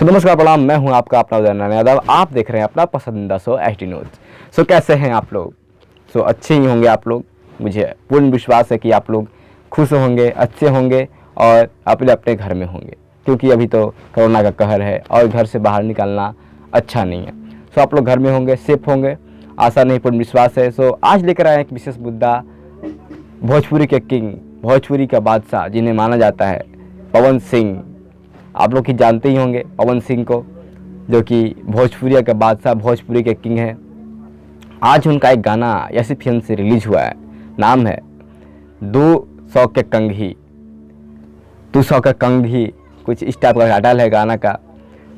तो नमस्कार प्रणाम, मैं हूं आपका अपना उदयनारायण यादव। आप देख रहे हैं अपना पसंदीदा शो एचडी न्यूज़। कैसे हैं आप लोग? अच्छे ही होंगे आप लोग। मुझे पूर्ण विश्वास है कि आप लोग खुश होंगे, अच्छे होंगे और अपने अपने घर में होंगे, क्योंकि अभी तो कोरोना का कहर है और घर से बाहर निकलना अच्छा नहीं है। आप लोग घर में होंगे, सेफ होंगे, आशा नहीं पूर्ण विश्वास है। आज लेकर आए एक विशेष मुद्दा, भोजपुरी के किंग, भोजपुरी का बादशाह जिन्हें माना जाता है पवन सिंह। आप लोग ही जानते ही होंगे पवन सिंह को, जो कि भोजपुरी का बादशाह, भोजपुरी के किंग हैं। आज उनका एक गाना ऐसी फिल्म से रिलीज हुआ है, नाम है 200 के कंघी। 200 का कंघी, कुछ इस टाइप का टाइटल है गाना का।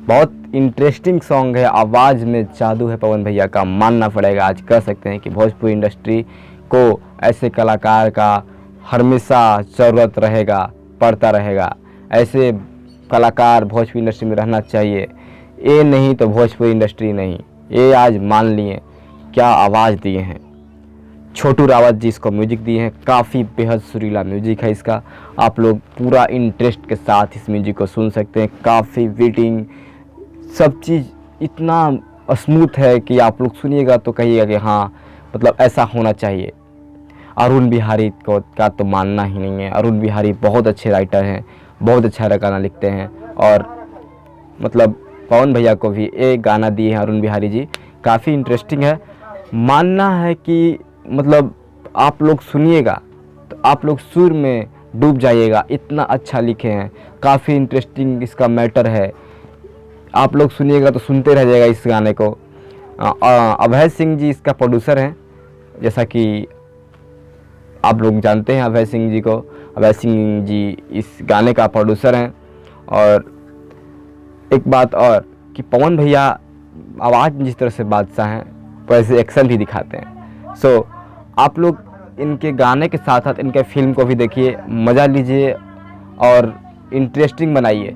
बहुत इंटरेस्टिंग सॉन्ग है, आवाज़ में जादू है पवन भैया का, मानना पड़ेगा। आज कह सकते हैं कि भोजपुरी इंडस्ट्री को ऐसे कलाकार का हमेशा ज़रूरत रहेगा, पड़ता रहेगा। ऐसे कलाकार भोजपुरी इंडस्ट्री में रहना चाहिए। ये नहीं तो भोजपुरी इंडस्ट्री नहीं। ये आज मान लिए क्या आवाज़ दिए हैं। छोटू रावत जी इसको म्यूजिक दिए हैं, काफ़ी बेहद सुरीला म्यूजिक है इसका। आप लोग पूरा इंटरेस्ट के साथ इस म्यूजिक को सुन सकते हैं। काफ़ी बीटिंग, सब चीज़ इतना स्मूथ है कि आप लोग सुनिएगा तो कहिएगा कि हाँ, मतलब ऐसा होना चाहिए। अरुण बिहारी का तो मानना ही नहीं है। अरुण बिहारी बहुत अच्छे राइटर हैं, बहुत अच्छा गाना लिखते हैं। और मतलब पवन भैया को भी एक गाना दिए हैं अरुण बिहारी जी, काफ़ी इंटरेस्टिंग है। मानना है कि मतलब आप लोग सुनिएगा तो आप लोग सुर में डूब जाइएगा, इतना अच्छा लिखे हैं। काफ़ी इंटरेस्टिंग इसका मैटर है, आप लोग सुनिएगा तो सुनते रह जाएगा इस गाने को। अभय सिंह जी इसका प्रोड्यूसर हैं, जैसा कि आप लोग जानते हैं अभय सिंह जी को। अभय सिंह जी इस गाने का प्रोड्यूसर हैं। और एक बात और कि पवन भैया आवाज़ में जिस तरह से बादशाह हैं, वैसे एक्शन भी दिखाते हैं। आप लोग इनके गाने के साथ साथ इनके फिल्म को भी देखिए, मज़ा लीजिए और इंटरेस्टिंग बनाइए।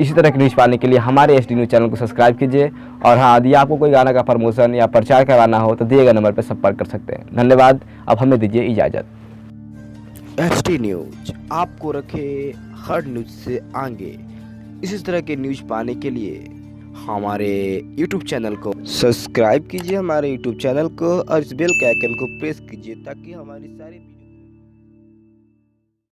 इसी तरह की न्यूज़ पाने के लिए हमारे एचडी न्यूज़ चैनल को सब्सक्राइब कीजिए। और हाँ, यदि आपको कोई गाना का प्रमोशन या प्रचार करवाना हो तो दिए गए नंबर पर संपर्क कर सकते हैं। धन्यवाद। अब हमें दीजिए इजाज़त। एचडी न्यूज आपको रखे हर न्यूज से आगे। इसी तरह के न्यूज पाने के लिए हमारे यूट्यूब चैनल को सब्सक्राइब कीजिए, हमारे यूट्यूब चैनल को, और इस बेल के आइकन को प्रेस कीजिए ताकि हमारी सारी वीडियो